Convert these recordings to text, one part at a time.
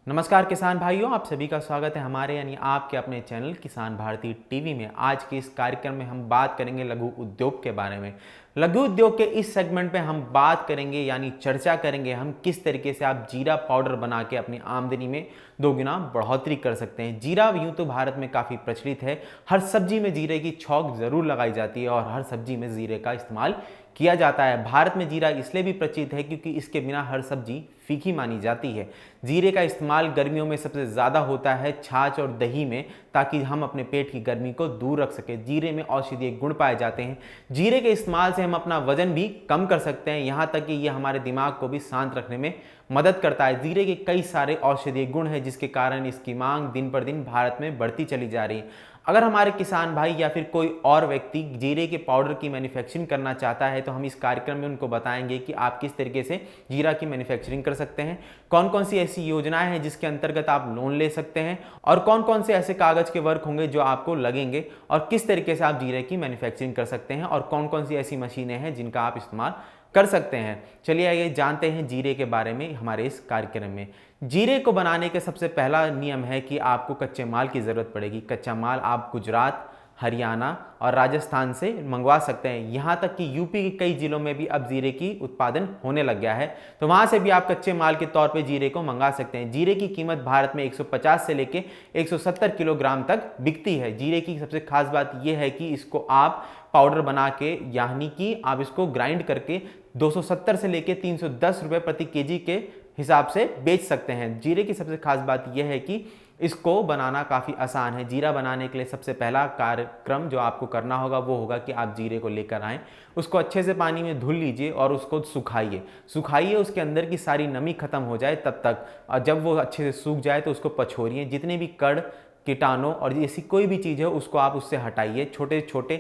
नमस्कार किसान भाइयों, आप सभी का स्वागत है हमारे यानी आपके अपने चैनल किसान भारती टीवी में। आज के इस कार्यक्रम में हम बात करेंगे लघु उद्योग के बारे में। लघु उद्योग के इस सेगमेंट में हम बात करेंगे यानी चर्चा करेंगे हम किस तरीके से आप जीरा पाउडर बना के अपनी आमदनी में दोगुना बढ़ोतरी कर सकते हैं। जीरा यूँ तो भारत में काफ़ी प्रचलित है, हर सब्जी में जीरे की छौंक ज़रूर लगाई जाती है और हर सब्जी में जीरे का इस्तेमाल किया जाता है। भारत में जीरा इसलिए भी प्रचलित है क्योंकि इसके बिना हर सब्जी फीकी मानी जाती है। जीरे का इस्तेमाल गर्मियों में सबसे ज़्यादा होता है छाछ और दही में, ताकि हम अपने पेट की गर्मी को दूर रख सकें। जीरे में औषधीय गुण पाए जाते हैं। जीरे के इस्तेमाल से हम अपना वजन भी कम कर सकते हैं, यहाँ तक कि यह हमारे दिमाग को भी शांत रखने में मदद करता है। जीरे के कई सारे औषधीय गुण हैं जिसके कारण इसकी मांग दिन पर दिन भारत में बढ़ती चली जा रही है। अगर हमारे किसान भाई या फिर कोई और व्यक्ति जीरे के पाउडर की मैन्युफैक्चरिंग करना चाहता है तो हम इस कार्यक्रम में उनको बताएंगे कि आप किस तरीके से जीरा की मैन्युफैक्चरिंग कर सकते हैं, कौन कौन सी ऐसी योजनाएं हैं जिसके अंतर्गत आप लोन ले सकते हैं और कौन कौन से ऐसे कागज के वर्क होंगे जो आपको लगेंगे और किस तरीके से आप जीरे की मैन्युफैक्चरिंग कर सकते हैं और कौन कौन सी ऐसी मशीनें हैं जिनका आप इस्तेमाल कर सकते हैं। चलिए आइए जानते हैं जीरे के बारे में हमारे इस कार्यक्रम में। जीरे को बनाने के सबसे पहला नियम है कि आपको कच्चे माल की ज़रूरत पड़ेगी। कच्चा माल आप गुजरात, हरियाणा और राजस्थान से मंगवा सकते हैं। यहाँ तक कि यूपी के कई जिलों में भी अब जीरे की उत्पादन होने लग गया है, तो वहाँ से भी आप कच्चे माल के तौर पे जीरे को मंगा सकते हैं। जीरे की कीमत भारत में 150 से लेके 170 किलोग्राम तक बिकती है। जीरे की सबसे खास बात यह है कि इसको आप पाउडर बना के यानी कि आप इसको ग्राइंड करके 270 से लेके 310 रुपये प्रति केजी के हिसाब से बेच सकते हैं। जीरे की सबसे खास बात यह है कि इसको बनाना काफ़ी आसान है। जीरा बनाने के लिए सबसे पहला कार्यक्रम जो आपको करना होगा वो होगा कि आप जीरे को लेकर आएँ, उसको अच्छे से पानी में धुल लीजिए और उसको सुखाइए उसके अंदर की सारी नमी खत्म हो जाए तब तक। और जब वो अच्छे से सूख जाए तो उसको पछोरिए, जितने भी कड़ कीटाणु और ऐसी कोई भी चीज़ है उसको आप उससे हटाइए। छोटे छोटे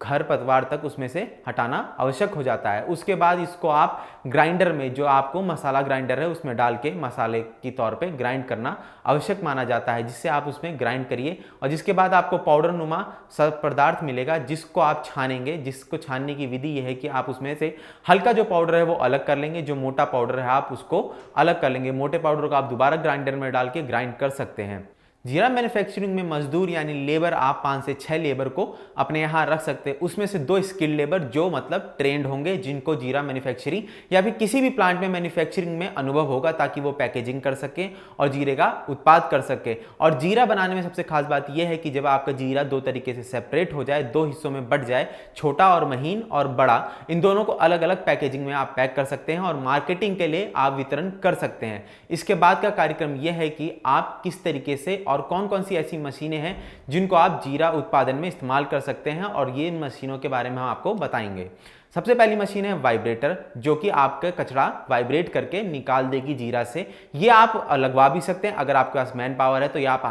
घर पतवार तक उसमें से हटाना आवश्यक हो जाता है। उसके बाद इसको आप ग्राइंडर में, जो आपको मसाला ग्राइंडर है उसमें डाल के मसाले की तौर पे ग्राइंड करना आवश्यक माना जाता है, जिससे आप उसमें ग्राइंड करिए और जिसके बाद आपको पाउडर नुमा सब पदार्थ मिलेगा जिसको आप छानेंगे। जिसको छानने की विधि यह है कि आप उसमें से हल्का जो पाउडर है वो अलग कर लेंगे, जो मोटा पाउडर है आप उसको अलग कर लेंगे। मोटे पाउडर को आप दोबारा ग्राइंडर में डाल के ग्राइंड कर सकते हैं। जीरा मैन्युफैक्चरिंग में मजदूर यानी लेबर आप 5 से 6 लेबर को अपने यहाँ रख सकते हैं। उसमें से 2 स्किल्ड लेबर जो मतलब ट्रेंड होंगे, जिनको जीरा मैन्युफैक्चरिंग या फिर किसी भी प्लांट में मैन्युफैक्चरिंग में अनुभव होगा, ताकि वो पैकेजिंग कर सके और जीरे का उत्पाद कर सके। और जीरा बनाने में सबसे खास बात यह है कि जब आपका जीरा 2 तरीके से सेपरेट हो जाए, 2 हिस्सों में बट जाए, छोटा और महीन और बड़ा, इन दोनों को अलग अलग पैकेजिंग में आप पैक कर सकते हैं और मार्केटिंग के लिए आप वितरण कर सकते हैं। इसके बाद का कार्यक्रम यह है कि आप किस तरीके से और कौन कौन सी ऐसी मशीनें हैं जिनको आप जीरा उत्पादन में इस्तेमाल कर सकते हैं, और ये मशीनों के बारे में हम आपको बताएंगे। सबसे पहली मशीन है वाइब्रेटर, जो कि आपका कचरा वाइब्रेट करके निकाल देगी जीरा से। ये आप लगवा भी सकते हैं, अगर आपके पास मैन पावर है तो ये आप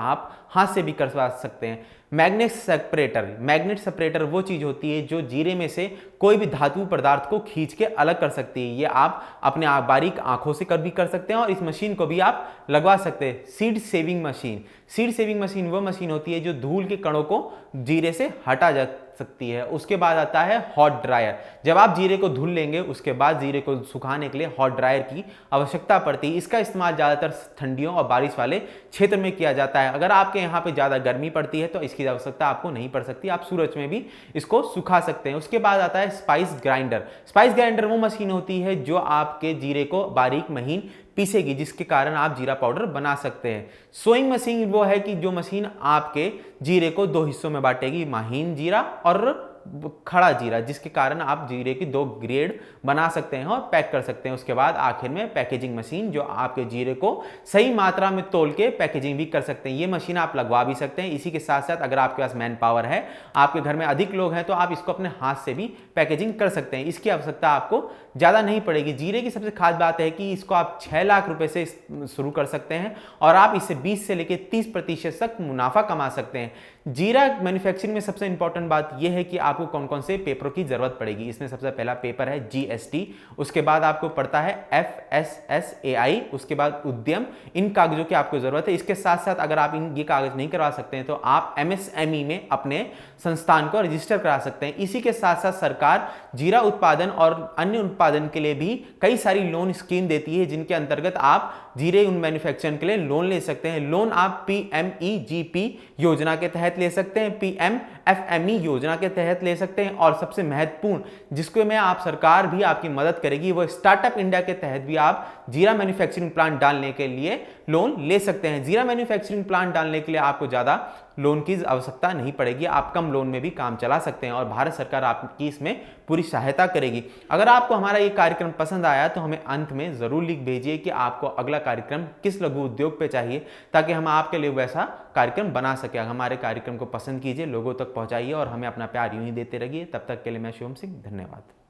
हाथ से भी करवा सकते हैं। मैग्नेट सेपरेटर वो चीज़ होती है जो जीरे में से कोई भी धातु पदार्थ को खींच के अलग कर सकती है। ये आप अपने बारीक आंखों से भी कर सकते हैं और इस मशीन को भी आप लगवा सकते हैं। सीड सेविंग मशीन वो मशीन होती है जो धूल के कणों को जीरे से हटा जा सकती है। उसके बाद आता है हॉट ड्रायर। जब आप जीरे को धुल लेंगे उसके बाद जीरे को सुखाने के लिए हॉट ड्रायर की आवश्यकता पड़ती है। इसका इस्तेमाल ज़्यादातर ठंडियों और बारिश वाले क्षेत्र में किया जाता है। अगर आपके यहाँ पे ज़्यादा गर्मी पड़ती है तो इसकी आवश्यकता आपको नहीं पड़ सकती, आप सूरज में भी इसको सुखा सकते हैं। उसके बाद आता है स्पाइस ग्राइंडर वो मशीन होती है जो आपके जीरे को बारीक महीन पीसेगी, जिसके कारण आप जीरा पाउडर बना सकते हैं। सोइंग मशीन वो है कि जो मशीन आपके जीरे को 2 हिस्सों में बांटेगी, महीन जीरा और खड़ा जीरा, जिसके कारण आप जीरे की 2 ग्रेड बना सकते हैं और पैक कर सकते हैं। उसके बाद आखिर में पैकेजिंग मशीन, जो आपके जीरे को सही मात्रा में तोल के पैकेजिंग भी कर सकते हैं। ये मशीन आप लगवा भी सकते हैं। इसी के साथ साथ अगर आपके पास मैन पावर है, आपके घर में अधिक लोग हैं, तो आप इसको अपने हाथ से भी पैकेजिंग कर सकते हैं। इसकी आवश्यकता आपको ज़्यादा नहीं पड़ेगी। जीरे की सबसे खास बात है कि इसको आप 6 लाख रुपए से शुरू कर सकते हैं और आप इससे 20 से लेकर 30% तक मुनाफा कमा सकते हैं। जीरा मैन्युफैक्चरिंग में सबसे इंपॉर्टेंट बात यह है कि आपको कौन कौन से पेपरों की जरूरत पड़ेगी। इसमें सबसे पहला पेपर है GST, उसके बाद आपको पड़ता है FSSAI, उसके बाद उद्यम। इन कागजों की आपको जरूरत है। इसके साथ साथ अगर आप ये कागज नहीं करवा सकते हैं तो आप MSME में अपने संस्थान को रजिस्टर करा सकते हैं। इसी के साथ साथ सरकार जीरा उत्पादन और अन्य उत्पादन के लिए भी कई सारी लोन स्कीम देती है, जिनके अंतर्गत आप जीरे उन मैन्युफैक्चरिंग के लिए लोन ले सकते हैं। लोन आप PMEGP योजना के तहत ले सकते हैं, PMFME योजना के तहत ले सकते हैं, और सबसे महत्वपूर्ण जिसको में आप सरकार भी आपकी मदद करेगी वो स्टार्टअप इंडिया के तहत भी आप जीरा मैन्युफैक्चरिंग प्लांट डालने के लिए लोन ले सकते हैं। जीरा मैन्युफैक्चरिंग प्लांट डालने के लिए आपको ज़्यादा लोन की आवश्यकता नहीं पड़ेगी, आप कम लोन में भी काम चला सकते हैं और भारत सरकार आपकी इसमें पूरी सहायता करेगी। अगर आपको हमारा ये कार्यक्रम पसंद आया तो हमें अंत में ज़रूर लिख भेजिए कि आपको अगला कार्यक्रम किस लघु उद्योग पे चाहिए, ताकि हम आपके लिए वैसा कार्यक्रम बना सकें। हमारे कार्यक्रम को पसंद कीजिए, लोगों तक पहुंचाइए और हमें अपना प्यार यूं ही देते रहिए। तब तक के लिए मैं शिवम सिंह, धन्यवाद।